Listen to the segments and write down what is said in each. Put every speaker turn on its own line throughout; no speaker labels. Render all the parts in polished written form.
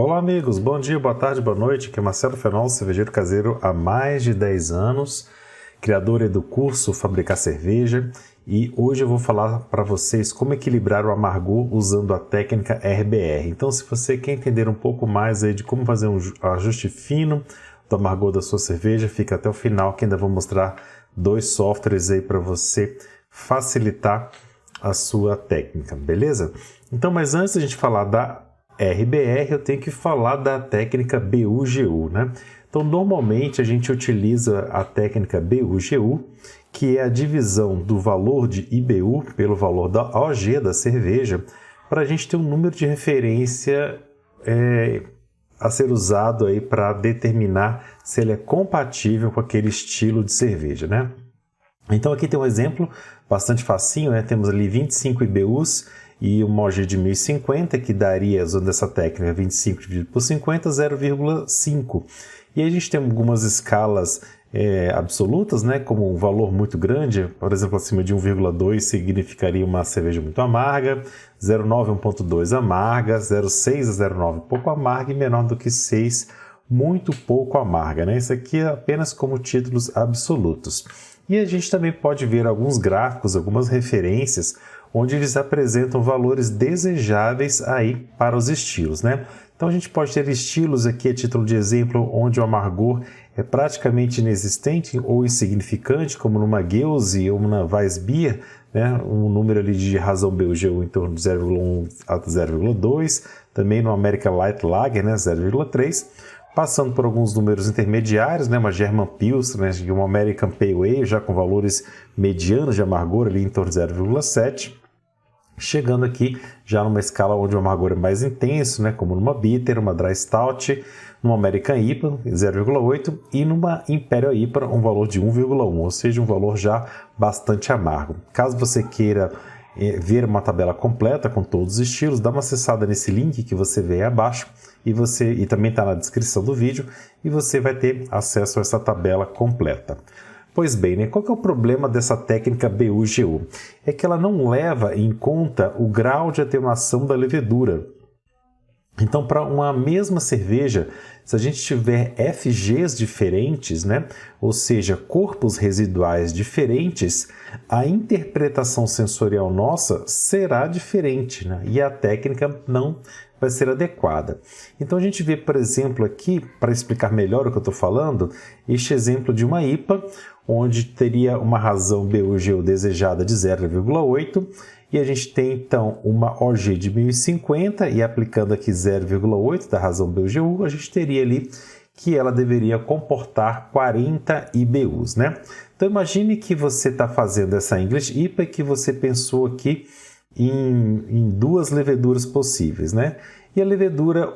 Olá amigos, bom dia, boa tarde, boa noite, aqui é Marcelo Fenol, cervejeiro caseiro há mais de 10 anos, criador do curso Fabricar Cerveja, e hoje eu vou falar para vocês como equilibrar o amargor usando a técnica RBR. Então, se você quer entender um pouco mais aí de como fazer um ajuste fino do amargor da sua cerveja, fica até o final que ainda vou mostrar dois softwares aí para você facilitar a sua técnica, beleza? Então, mas antes de a gente falar da RBR, eu tenho que falar da técnica BUGU, né? Então, normalmente a gente utiliza a técnica BUGU, que é a divisão do valor de IBU pelo valor da OG da cerveja, para a gente ter um número de referência a ser usado aí para determinar se ele é compatível com aquele estilo de cerveja, né? Então aqui tem um exemplo bastante facinho, né? Temos ali 25 IBUs e uma OG de 1050, que daria, usando essa técnica, 25 dividido por 50, 0,5. E aí a gente tem algumas escalas absolutas, né? Como um valor muito grande, por exemplo, acima de 1,2 significaria uma cerveja muito amarga, 0,9 a 1,2 amarga, 0,6 a 0,9 pouco amarga e menor do que 6 muito pouco amarga, né? Isso aqui é apenas como títulos absolutos. E a gente também pode ver alguns gráficos, algumas referências, onde eles apresentam valores desejáveis aí para os estilos, né? Então a gente pode ter estilos aqui a título de exemplo, onde o amargor é praticamente inexistente ou insignificante, como numa Geuze ou numa Weissbier, né? Um número ali de razão BUGU em torno de 0,1 a 0,2, também no American Light Lager, né? 0,3. Passando por alguns números intermediários, né, uma German Pilsner, né, e uma American Pale Ale, já com valores medianos de amargor ali em torno de 0,7, chegando aqui já numa escala onde o amargor é mais intenso, né, como numa Bitter, uma Dry Stout, numa American IPA, 0,8, e numa Imperial IPA, um valor de 1,1, ou seja, um valor já bastante amargo. Caso você queira ver uma tabela completa com todos os estilos, dá uma acessada nesse link que você vê aí abaixo e também está na descrição do vídeo, e você vai ter acesso a essa tabela completa. Pois bem, né, qual que é o problema dessa técnica BUGU? É que ela não leva em conta o grau de atenuação da levedura. Então, para uma mesma cerveja, se a gente tiver FGs diferentes, né, ou seja, corpos residuais diferentes, a interpretação sensorial nossa será diferente, né, e a técnica não vai ser adequada. Então a gente vê, por exemplo, aqui, para explicar melhor o que eu estou falando, este exemplo de uma IPA, onde teria uma razão BUGU desejada de 0,8, e a gente tem então uma OG de 1050, e aplicando aqui 0,8 da razão BUGU, a gente teria ali que ela deveria comportar 40 IBUs, né? Então imagine que você está fazendo essa English IPA e que você pensou aqui em duas leveduras possíveis, né? E a levedura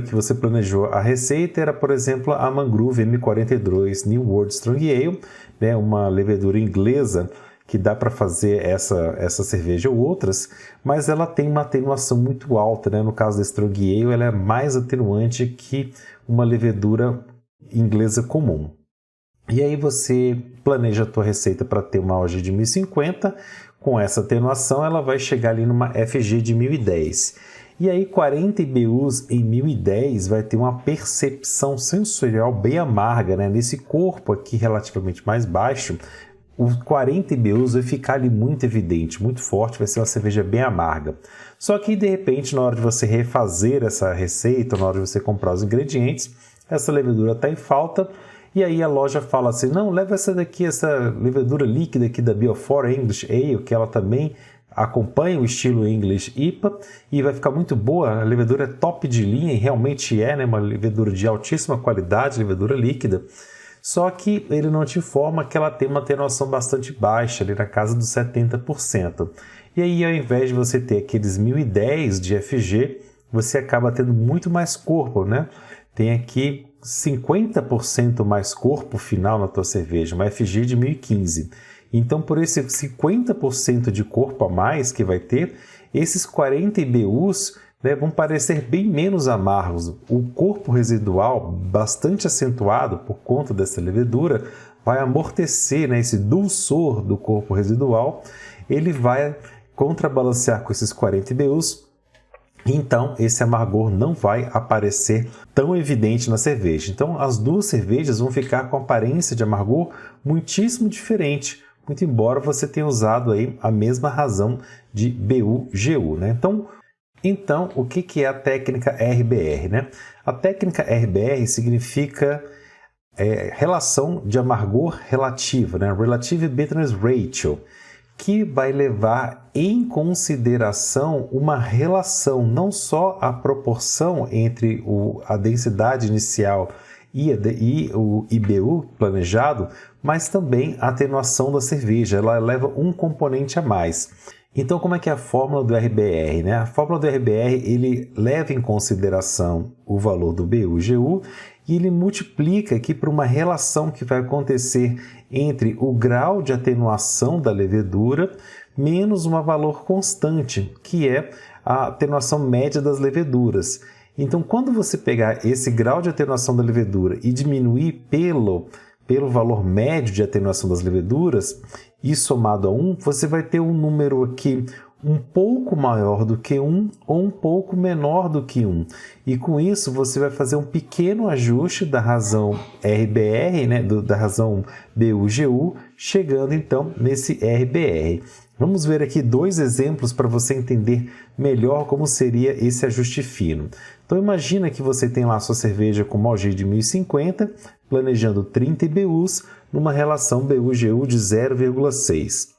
que você planejou a receita era, por exemplo, a Mangrove M42 New World Strong Ale, né? Uma levedura inglesa que dá para fazer essa cerveja ou outras, mas ela tem uma atenuação muito alta, né? No caso da Strong Ale, ela é mais atenuante que uma levedura inglesa comum. E aí você planeja a tua receita para ter uma OG de 1050, com essa atenuação ela vai chegar ali numa FG de 1010. E aí 40 IBUs em 1010 vai ter uma percepção sensorial bem amarga, né? Nesse corpo aqui relativamente mais baixo, os 40 IBUs vai ficar ali muito evidente, muito forte, vai ser uma cerveja bem amarga. Só que de repente, na hora de você refazer essa receita, na hora de você comprar os ingredientes, essa levedura está em falta. E aí a loja fala assim, não, leva essa levedura líquida aqui da Biofor English Ale, que ela também acompanha o estilo English IPA e vai ficar muito boa. A levedura é top de linha e realmente é, né, uma levedura de altíssima qualidade, levedura líquida. Só que ele não te informa que ela tem uma atenuação bastante baixa, ali na casa dos 70%. E aí, ao invés de você ter aqueles 1010 de FG, você acaba tendo muito mais corpo, né? Tem aqui 50% mais corpo final na tua cerveja, uma FG de 1015. Então, por esse 50% de corpo a mais que vai ter, esses 40 IBUs, né, vão parecer bem menos amargos. O corpo residual, bastante acentuado por conta dessa levedura, vai amortecer, né, esse dulçor do corpo residual, ele vai contrabalancear com esses 40 IBUs Então, esse amargor não vai aparecer tão evidente na cerveja. Então, as duas cervejas vão ficar com aparência de amargor muitíssimo diferente, muito embora você tenha usado aí a mesma razão de BU-GU, né? Então, o que é a técnica RBR, né? A técnica RBR significa relação de amargor relativa, né? Relative Bitterness Ratio, que vai levar em consideração uma relação, não só a proporção entre a densidade inicial e o IBU planejado, mas também a atenuação da cerveja. Ela leva um componente a mais. Então, como é que é a fórmula do RBR, né? A fórmula do RBR, ele leva em consideração o valor do BU-GU e ele multiplica aqui por uma relação que vai acontecer entre o grau de atenuação da levedura menos um valor constante, que é a atenuação média das leveduras. Então, quando você pegar esse grau de atenuação da levedura e diminuir pelo valor médio de atenuação das leveduras, e somado a 1, você vai ter um número aqui um pouco maior do que 1 ou um pouco menor do que 1. E com isso você vai fazer um pequeno ajuste da razão RBR, né, da razão BU-GU, chegando então nesse RBR. Vamos ver aqui dois exemplos para você entender melhor como seria esse ajuste fino. Então imagina que você tem lá a sua cerveja com Malgê de 1050, planejando 30 IBUs numa relação BU-GU de 0,6.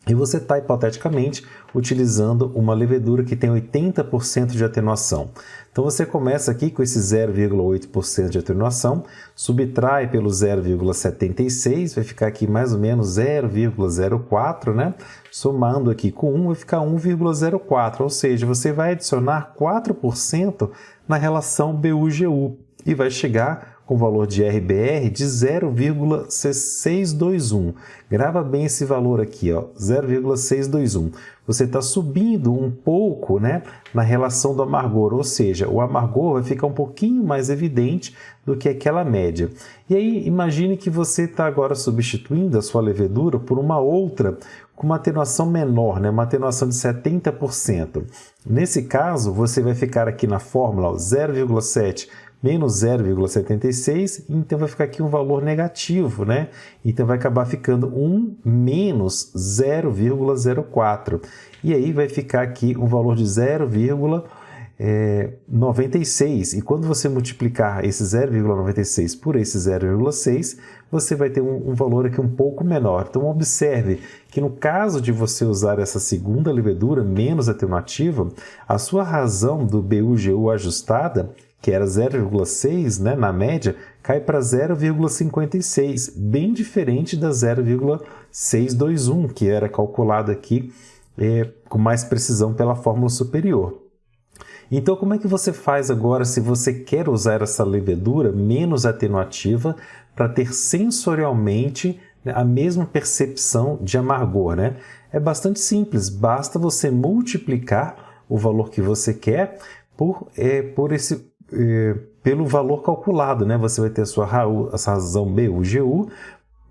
E você está, hipoteticamente, utilizando uma levedura que tem 80% de atenuação. Então você começa aqui com esse 0,8% de atenuação, subtrai pelo 0,76, vai ficar aqui mais ou menos 0,04, né? Somando aqui com 1 vai ficar 1,04, ou seja, você vai adicionar 4% na relação BU-GU e vai chegar com o valor de RBR de 0,621. Grava bem esse valor aqui, ó, 0,621. Você está subindo um pouco, né, na relação do amargor, ou seja, o amargor vai ficar um pouquinho mais evidente do que aquela média. E aí, imagine que você está agora substituindo a sua levedura por uma outra com uma atenuação menor, né, uma atenuação de 70%. Nesse caso, você vai ficar aqui na fórmula 0,7 menos 0,76, então vai ficar aqui um valor negativo, né? Então vai acabar ficando 1 menos 0,04. E aí vai ficar aqui um valor de 0,96. E quando você multiplicar esse 0,96 por esse 0,6, você vai ter um valor aqui um pouco menor. Então observe que no caso de você usar essa segunda levedura menos atenuativa, a sua razão do BU-GU ajustada, que era 0,6, né, na média, cai para 0,56, bem diferente da 0,621, que era calculada aqui com mais precisão pela fórmula superior. Então, como é que você faz agora se você quer usar essa levedura menos atenuativa para ter sensorialmente, né, a mesma percepção de amargor, né? É bastante simples, basta você multiplicar o valor que você quer pelo valor calculado, né? Você vai ter a sua razão BU-GU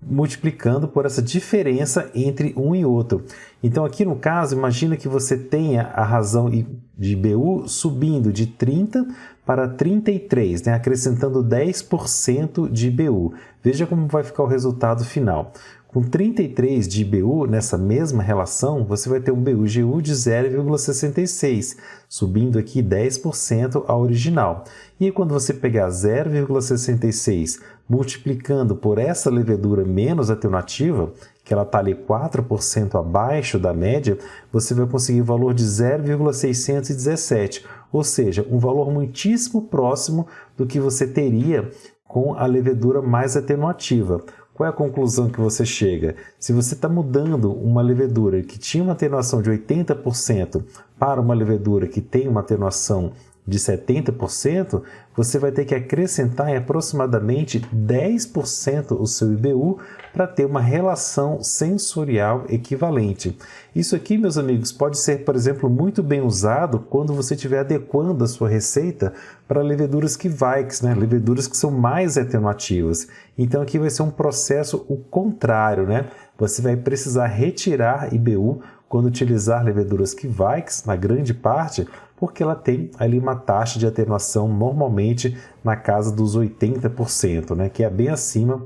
multiplicando por essa diferença entre um e outro. Então aqui no caso, imagina que você tenha a razão de BU subindo de 30 para 33, né? Acrescentando 10% de IBU. Veja como vai ficar o resultado final. Com 33 de IBU, nessa mesma relação, você vai ter um BU-GU de 0,66, subindo aqui 10% ao original. E aí, quando você pegar 0,66 multiplicando por essa levedura menos atenuativa, que ela está ali 4% abaixo da média, você vai conseguir o valor de 0,617, ou seja, um valor muitíssimo próximo do que você teria com a levedura mais atenuativa. Qual é a conclusão que você chega? Se você está mudando uma levedura que tinha uma atenuação de 80% para uma levedura que tem uma atenuação de 70%, você vai ter que acrescentar em aproximadamente 10% o seu IBU para ter uma relação sensorial equivalente. Isso aqui, meus amigos, pode ser, por exemplo, muito bem usado quando você estiver adequando a sua receita para leveduras Kveik, né? Leveduras que são mais atenuativas. Então aqui vai ser um processo o contrário, né? Você vai precisar retirar IBU quando utilizar leveduras Kveik, na grande parte, porque ela tem ali uma taxa de atenuação normalmente na casa dos 80%, né, que é bem acima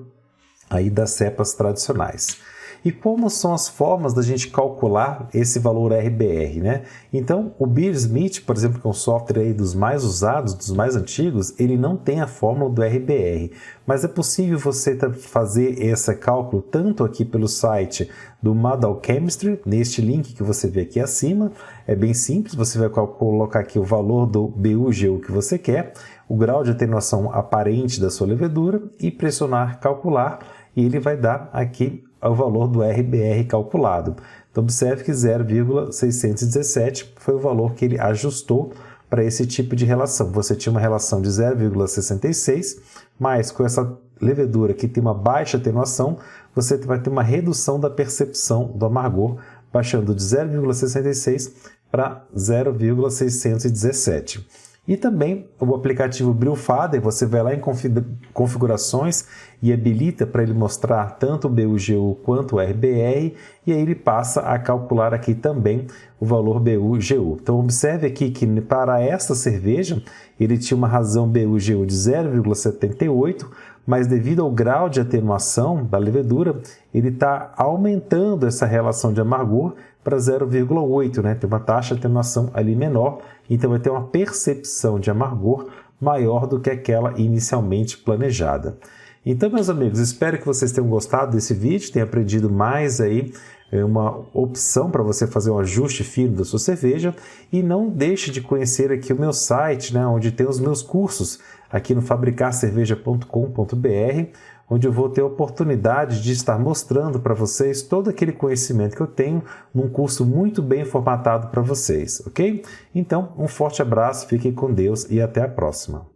aí das cepas tradicionais. E como são as formas da gente calcular esse valor RBR, né? Então, o Beersmith, por exemplo, que é um software aí dos mais usados, dos mais antigos, ele não tem a fórmula do RBR, mas é possível você fazer esse cálculo tanto aqui pelo site do Madal Chemistry, neste link que você vê aqui acima. É bem simples, você vai colocar aqui o valor do BU/GU que você quer, o grau de atenuação aparente da sua levedura e pressionar calcular, e ele vai dar aqui o valor do RBR calculado. Então, observe que 0,617 foi o valor que ele ajustou para esse tipo de relação. Você tinha uma relação de 0,66, mas com essa levedura que tem uma baixa atenuação, você vai ter uma redução da percepção do amargor, baixando de 0,66 para 0,617. E também o aplicativo Brewfather, você vai lá em configurações e habilita para ele mostrar tanto o BU/GU quanto o RBR, e aí ele passa a calcular aqui também o valor BU/GU. Então observe aqui que para esta cerveja ele tinha uma razão BU/GU de 0,78, mas devido ao grau de atenuação da levedura, ele está aumentando essa relação de amargor para 0,8, né? Tem uma taxa de atenuação ali menor, então vai ter uma percepção de amargor maior do que aquela inicialmente planejada. Então, meus amigos, espero que vocês tenham gostado desse vídeo, tenham aprendido mais aí uma opção para você fazer um ajuste fino da sua cerveja, e não deixe de conhecer aqui o meu site, né, onde tem os meus cursos aqui no fabricarcerveja.com.br, onde eu vou ter a oportunidade de estar mostrando para vocês todo aquele conhecimento que eu tenho num curso muito bem formatado para vocês, ok? Então, um forte abraço, fiquem com Deus e até a próxima.